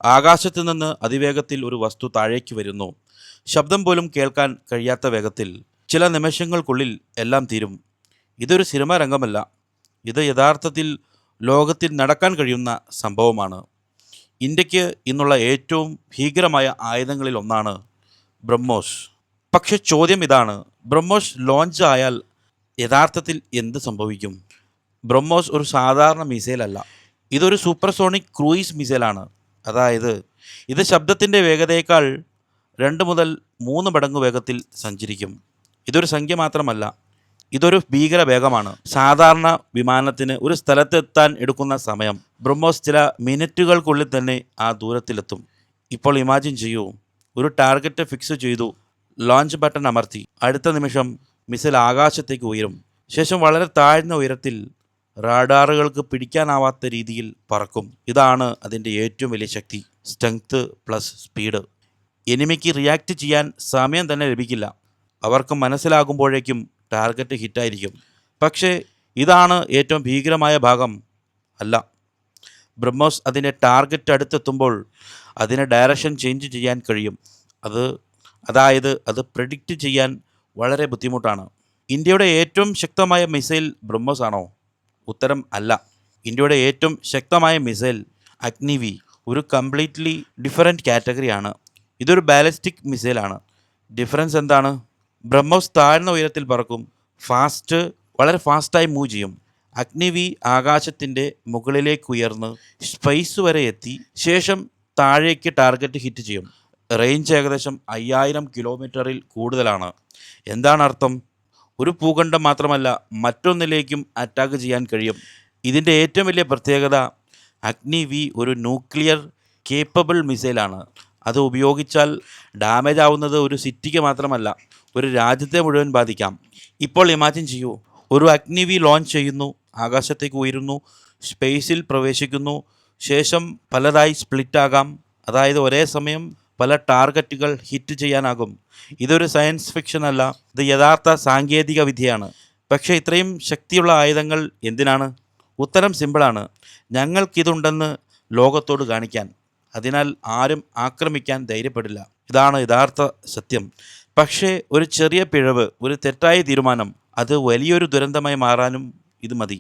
ആകാശത്ത് നിന്ന് അതിവേഗത്തിൽ ഒരു വസ്തു താഴേക്ക് വരുന്നു. ശബ്ദം പോലും കേൾക്കാൻ കഴിയാത്ത വേഗത്തിൽ. ചില നിമിഷങ്ങൾക്കുള്ളിൽ എല്ലാം തീരും. ഇതൊരു സിനിമാ രംഗമല്ല, ഇത് യഥാർത്ഥത്തിൽ ലോകത്തിൽ നടക്കാൻ കഴിയുന്ന സംഭവമാണ്. ഇന്ത്യക്ക് ഇന്നുള്ള ഏറ്റവും ഭീകരമായ ആയുധങ്ങളിൽ ഒന്നാണ് ബ്രഹ്മോസ്. പക്ഷെ ചോദ്യം ഇതാണ്, ബ്രഹ്മോസ് ലോഞ്ച് ആയാൽ യഥാർത്ഥത്തിൽ എന്ത് സംഭവിക്കും? ബ്രഹ്മോസ് ഒരു സാധാരണ മിസൈൽ അല്ല, ഇതൊരു സൂപ്പർസോണിക് ക്രൂയിസ് മിസൈലാണ്. അതായത് ഇത് ശബ്ദത്തിൻ്റെ വേഗതയേക്കാൾ 2 മുതൽ 3 മടങ്ങ് വേഗത്തിൽ സഞ്ചരിക്കും. ഇതൊരു സംഖ്യ മാത്രമല്ല, ഇതൊരു ഭീകര വേഗമാണ്. സാധാരണ വിമാനത്തിന് ഒരു സ്ഥലത്തെത്താൻ എടുക്കുന്ന സമയം ബ്രഹ്മോസ് ചില മിനിറ്റുകൾക്കുള്ളിൽ തന്നെ ആ ദൂരത്തിലെത്തും. ഇപ്പോൾ ഇമാജിൻ ചെയ്യൂ, ഒരു ടാർഗറ്റ് ഫിക്സ് ചെയ്തു, ലോഞ്ച് ബട്ടൺ അമർത്തി, അടുത്ത നിമിഷം മിസൈൽ ആകാശത്തേക്ക് ഉയരും. ശേഷം വളരെ താഴ്ന്ന ഉയരത്തിൽ റാഡാറുകൾക്ക് പിടിക്കാനാവാത്ത രീതിയിൽ പറക്കും. ഇതാണ് അതിൻ്റെ ഏറ്റവും വലിയ ശക്തി, സ്ട്രെങ്ത് പ്ലസ് സ്പീഡ്. എനിമിക്ക് റിയാക്ട് ചെയ്യാൻ സമയം തന്നെ ലഭിക്കില്ല. അവർക്ക് മനസ്സിലാകുമ്പോഴേക്കും ടാർഗറ്റ് ഹിറ്റായിരിക്കും. പക്ഷേ ഇതാണ് ഏറ്റവും ഭീകരമായ ഭാഗം അല്ല. ബ്രഹ്മോസ് അതിൻ്റെ ടാർഗറ്റ് അടുത്തെത്തുമ്പോൾ അതിന് ഡയറക്ഷൻ ചേഞ്ച് ചെയ്യാൻ കഴിയും. അതായത് അത് പ്രെഡിക്റ്റ് ചെയ്യാൻ വളരെ ബുദ്ധിമുട്ടാണ്. ഇന്ത്യയുടെ ഏറ്റവും ശക്തമായ മിസൈൽ ബ്രഹ്മോസ് ആണോ? ഉത്തരം അല്ല. ഇന്ത്യയുടെ ഏറ്റവും ശക്തമായ മിസൈൽ അഗ്നിവി ഒരു കംപ്ലീറ്റ്ലി ഡിഫറെൻറ്റ് കാറ്റഗറിയാണ്. ഇതൊരു ബാലിസ്റ്റിക് മിസൈലാണ്. ഡിഫറൻസ് എന്താണ്? ബ്രഹ്മോസ് താഴ്ന്ന ഉയരത്തിൽ പറക്കും, വളരെ ഫാസ്റ്റായി മൂവ് ചെയ്യും. അഗ്നിവി ആകാശത്തിൻ്റെ മുകളിലേക്ക് ഉയർന്ന് സ്പേസ് വരെ എത്തി ശേഷം താഴേക്ക് ടാർഗറ്റ് ഹിറ്റ് ചെയ്യും. റേഞ്ച് ഏകദേശം 5000 കിലോമീറ്ററിൽ കൂടുതലാണ്. എന്താണ് അർത്ഥം? ഒരു ഭൂഖണ്ഡം മാത്രമല്ല, മറ്റൊന്നിലേക്കും അറ്റാക്ക് ചെയ്യാൻ കഴിയും. ഇതിൻ്റെ ഏറ്റവും വലിയ പ്രത്യേകത, അഗ്നിവി ഒരു ന്യൂക്ലിയർ കേപ്പബിൾ മിസൈലാണ്. അത് ഉപയോഗിച്ചാൽ ഡാമേജ് ആവുന്നത് ഒരു സിറ്റിക്ക് മാത്രമല്ല, ഒരു രാജ്യത്തെ മുഴുവൻ ബാധിക്കാം. ഇപ്പോൾ ഇമാജിൻ ചെയ്യൂ, ഒരു അഗ്നിവി ലോഞ്ച് ചെയ്യുന്നു, ആകാശത്തേക്ക് ഉയരുന്നു, സ്പേസിൽ പ്രവേശിക്കുന്നു, ശേഷം പലതായി സ്പ്ലിറ്റ് ആകാം. അതായത് ഒരേ സമയം പല ടാർഗറ്റുകൾ ഹിറ്റ് ചെയ്യാനാകും. ഇതൊരു സയൻസ് ഫിക്ഷൻ അല്ല, ഇത് യഥാർത്ഥ സാങ്കേതിക വിദ്യയാണ്. പക്ഷേ ഇത്രയും ശക്തിയുള്ള ആയുധങ്ങൾ എന്തിനാണ്? ഉത്തരം സിമ്പിളാണ്, ഞങ്ങൾക്കിതുണ്ടെന്ന് ലോകത്തോട് കാണിക്കാൻ. അതിനാൽ ആരും ആക്രമിക്കാൻ ധൈര്യപ്പെടില്ല. ഇതാണ് യഥാർത്ഥ സത്യം. പക്ഷേ ഒരു ചെറിയ പിഴവ്, ഒരു തെറ്റായ തീരുമാനം, അത് വലിയൊരു ദുരന്തമായി മാറാനും ഇത് മതി.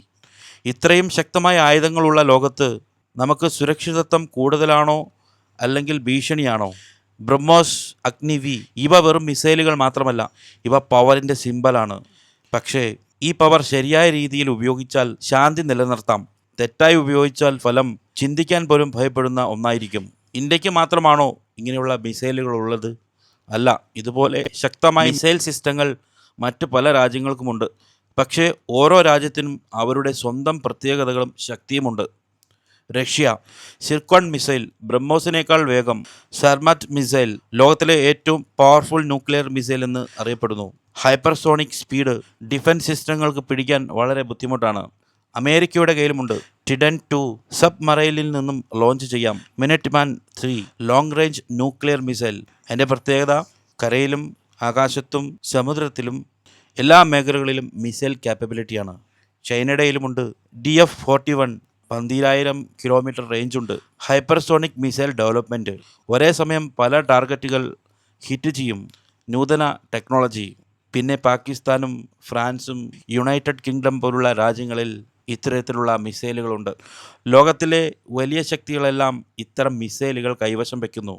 ഇത്രയും ശക്തമായ ആയുധങ്ങളുള്ള ലോകത്ത് നമുക്ക് സുരക്ഷിതത്വം കൂടുതലാണോ അല്ലെങ്കിൽ ഭീഷണിയാണോ? ബ്രഹ്മോസ്, അഗ്നിവി ഇവ വെറും മിസൈലുകൾ മാത്രമല്ല, ഇവ പവറിൻ്റെ സിമ്പലാണ്. പക്ഷേ ഈ പവർ ശരിയായ രീതിയിൽ ഉപയോഗിച്ചാൽ ശാന്തി നിലനിർത്താം. തെറ്റായി ഉപയോഗിച്ചാൽ ഫലം ചിന്തിക്കാൻ പോലും ഭയപ്പെടുന്ന ഒന്നായിരിക്കും. ഇന്ത്യക്ക് മാത്രമാണോ ഇങ്ങനെയുള്ള മിസൈലുകൾ ഉള്ളത്? അല്ല, ഇതുപോലെ ശക്തമായ മിസൈൽ സിസ്റ്റങ്ങൾ മറ്റ് പല രാജ്യങ്ങൾക്കുമുണ്ട്. പക്ഷേ ഓരോ രാജ്യത്തിനും അവരുടെ സ്വന്തം പ്രത്യേകതകളും ശക്തിയുമുണ്ട്. റഷ്യ സിർക്കോൺ മിസൈൽ ബ്രഹ്മോസിനേക്കാൾ വേഗം. സർമറ്റ് മിസൈൽ ലോകത്തിലെ ഏറ്റവും പവർഫുൾ ന്യൂക്ലിയർ മിസൈൽ എന്ന് അറിയപ്പെടുന്നു. ഹൈപ്പർസോണിക് സ്പീഡ് ഡിഫൻസ് സിസ്റ്റങ്ങൾക്ക് പിടിക്കാൻ വളരെ ബുദ്ധിമുട്ടാണ്. അമേരിക്കയുടെ കയ്യിലുമുണ്ട്. ടിഡൻ 2 സബ് മറൈനിൽ നിന്നും ലോഞ്ച് ചെയ്യാം. Minuteman 3 long range nuclear missile. അതിൻ്റെ പ്രത്യേകത, കരയിലും ആകാശത്തും സമുദ്രത്തിലും എല്ലാ മേഖലകളിലും മിസൈൽ ക്യാപ്പബിലിറ്റിയാണ്. ചൈനയുടെയിലുമുണ്ട്. DF-41 12000 കിലോമീറ്റർ റേഞ്ചുണ്ട്. ഹൈപ്പർസോണിക് മിസൈൽ ഡെവലപ്മെൻറ്റ്, ഒരേ സമയം പല ടാർഗറ്റുകൾ ഹിറ്റ് ചെയ്യും. നൂതന ടെക്നോളജി. പിന്നെ പാകിസ്ഥാനും ഫ്രാൻസും യുണൈറ്റഡ് കിങ്ഡം പോലുള്ള രാജ്യങ്ങളിൽ ഇത്തരത്തിലുള്ള മിസൈലുകളുണ്ട്. ലോകത്തിലെ വലിയ ശക്തികളെല്ലാം ഇത്തരം മിസൈലുകൾ കൈവശം വയ്ക്കുന്നു.